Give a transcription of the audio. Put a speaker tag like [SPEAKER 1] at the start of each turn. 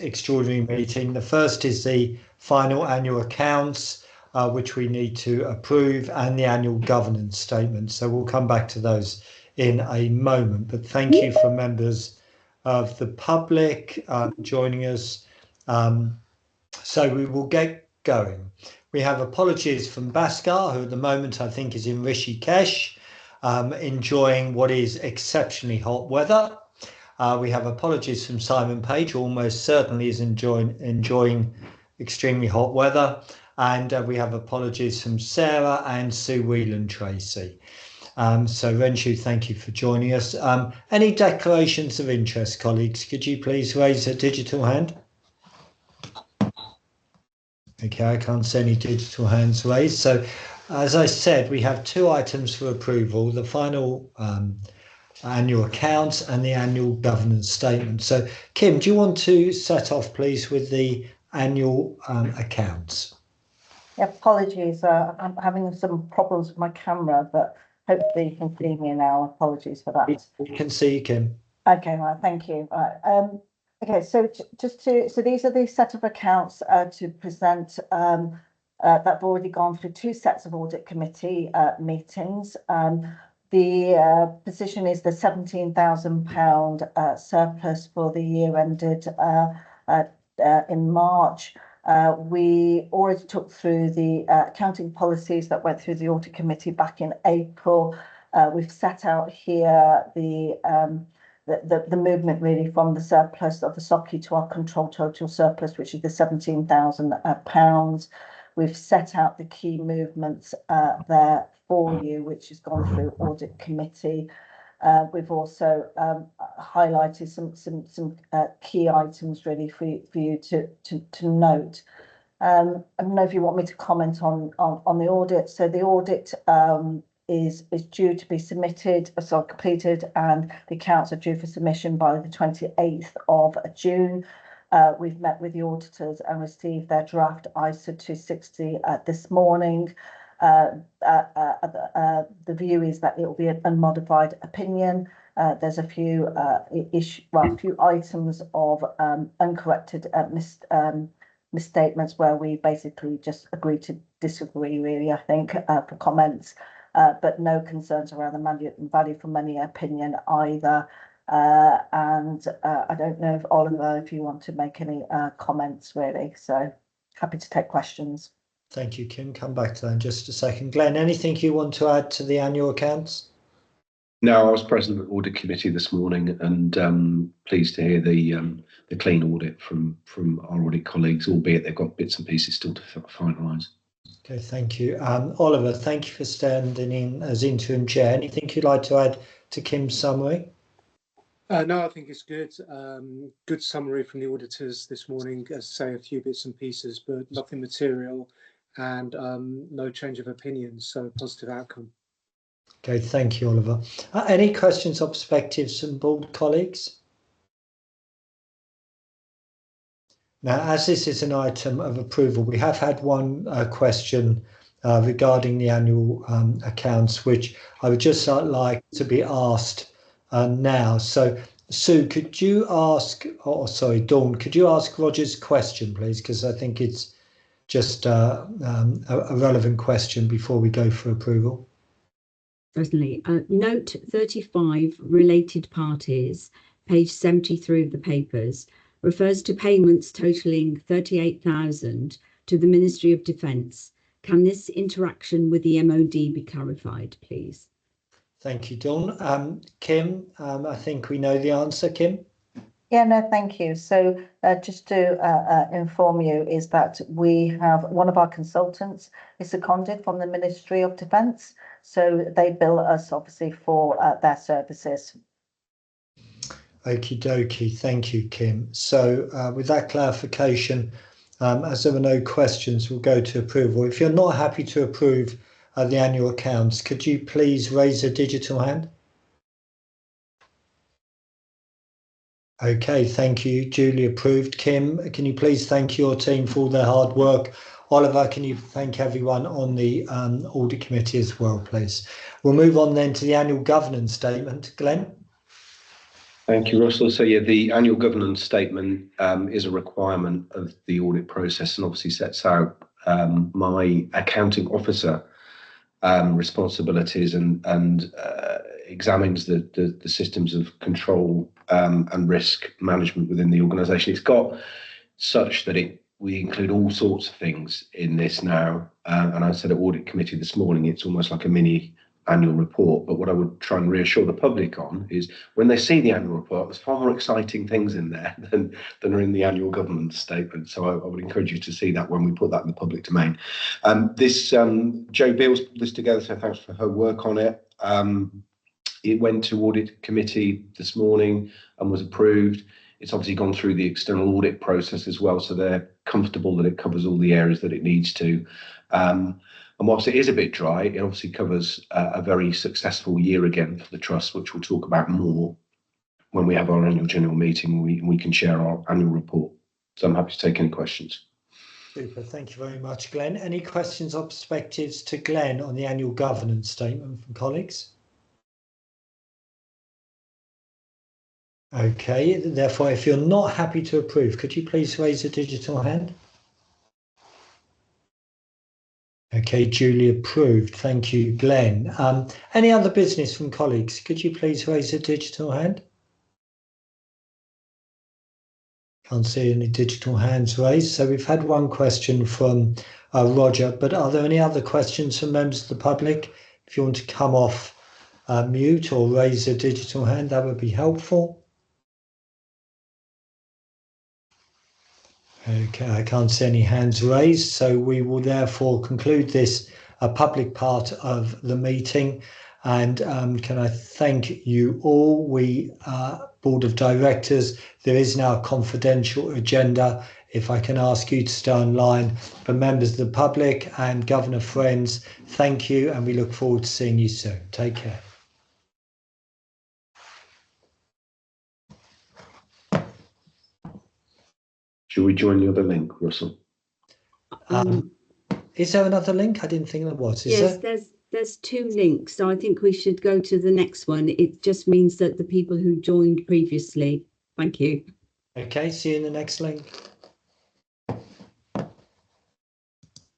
[SPEAKER 1] extraordinary meeting. The first is the final annual accounts, which we need to approve, and the annual governance statement. So we'll come back to those in a moment. But thank you for members of the public joining us. So we will get going. We have apologies from Bhaskar, who at the moment I think is in Rishikesh, enjoying what is exceptionally hot weather. We have apologies from Simon Page, who almost certainly is enjoying extremely hot weather. And we have apologies from Sarah and Sue Whelan Tracy. So Renshu, thank you for joining us. Any declarations of interest, colleagues? Could you please raise a digital hand? Okay, I can't see any digital hands raised. So as I said, we have two items for approval, the final annual accounts and the annual governance statement. So Kim, do you want to set off please with the annual accounts?
[SPEAKER 2] Yeah, apologies, I'm having some problems with my camera, but hopefully you can see me now. Apologies for that.
[SPEAKER 1] We can see you, Kim.
[SPEAKER 2] Okay, right, thank you. Okay, so so these are the set of accounts to present that have already gone through two sets of audit committee meetings. The position is the £17,000 surplus for the year ended in March. We already took through the accounting policies that went through the audit committee back in April. We've set out here the movement really from the surplus of the SOCI to our control total surplus, which is the £17,000. We've set out the key movements there for you, which has gone through audit committee. We've also highlighted some key items really for you to note. I don't know if you want me to comment on the audit. So the audit is due to be submitted, so completed, and the accounts are due for submission by the 28th of June. We've met with the auditors and received their draft ISA 260 this morning. The view is that it will be an unmodified opinion. There's a few items of uncorrected misstatements where we basically just agree to disagree, really, I think, for comments, but no concerns around the value for money opinion either. And I don't know if Oliver, if you want to make any comments, really. So happy to take questions.
[SPEAKER 1] Thank you, Kim. Come back to that in just a second. Glenn, anything you want to add to the annual accounts?
[SPEAKER 3] No, I was present at the audit committee this morning and pleased to hear the clean audit from our audit colleagues, albeit they've got bits and pieces still to finalise.
[SPEAKER 1] Okay, thank you. Oliver, thank you for standing in as interim chair. Anything you'd like to add to Kim's summary?
[SPEAKER 4] No, I think it's good. Good summary from the auditors this morning, as I say, a few bits and pieces, but nothing material and no change of opinion, so positive outcome.
[SPEAKER 1] Okay, thank you, Oliver. Any questions or perspectives from board colleagues? Now, as this is an item of approval, we have had one question regarding the annual accounts, which I would just like to be asked now. So, Sue, could you ask, Dawn, could you ask Roger's question, please? Because I think it's just a relevant question before we go for approval.
[SPEAKER 5] Certainly. Note 35, related parties, page 73 of the papers, refers to payments totalling 38,000 to the Ministry of Defence. Can this interaction with the MOD be clarified, please?
[SPEAKER 1] Thank you, Dawn. Kim, I think we know the answer, Kim.
[SPEAKER 2] Yeah, no, thank you. So just to inform you is that we have one of our consultants is seconded from the Ministry of Defence. So they bill us obviously for their services.
[SPEAKER 1] Okie dokie. Thank you, Kim. So with that clarification, as there are no questions, we'll go to approval. If you're not happy to approve the annual accounts, could you please raise a digital hand? Okay, thank you. Duly approved. Kim, can you please thank your team for all their hard work? Oliver, can you thank everyone on the audit committee as well, please? We'll move on then to the annual governance statement. Glenn?
[SPEAKER 3] Thank you, Russell. So yeah, the annual governance statement is a requirement of the audit process and obviously sets out my accounting officer responsibilities and examines the systems of control and risk management within the organisation. It's got such that we include all sorts of things in this now. And I said at Audit Committee this morning, it's almost like a mini annual report. But what I would try and reassure the public on is when they see the annual report, there's far more exciting things in there than are in the annual governance statement. So I would encourage you to see that when we put that in the public domain. Jo Beale's put this together, so thanks for her work on it. It went to Audit Committee this morning and was approved. It's obviously gone through the external audit process as well, so they're comfortable that it covers all the areas that it needs to. And whilst it is a bit dry, it obviously covers a very successful year again for the Trust, which we'll talk about more when we have our annual general meeting. We can share our annual report. So I'm happy to take any questions.
[SPEAKER 1] Super, thank you very much, Glenn. Any questions or perspectives to Glenn on the annual governance statement from colleagues? Okay, therefore, if you're not happy to approve, could you please raise a digital hand? Okay, duly approved. Thank you, Glenn. Any other business from colleagues? Could you please raise a digital hand? Can't see any digital hands raised. So we've had one question from Roger, but are there any other questions from members of the public? If you want to come off mute or raise a digital hand, that would be helpful. Okay, I can't see any hands raised, so we will therefore conclude this public part of the meeting. And can I thank you all? We, Board of Directors, there is now a confidential agenda. If I can ask you to stay online. For members of the public and Governor friends, thank you, and we look forward to seeing you soon. Take care.
[SPEAKER 3] Should we join the other link, Russell?
[SPEAKER 1] Is there another link? I didn't think there was.
[SPEAKER 5] Yes, there's two links, so I think we should go to the next one. It just means that the people who joined previously. Thank you.
[SPEAKER 1] Okay, see you in the next link.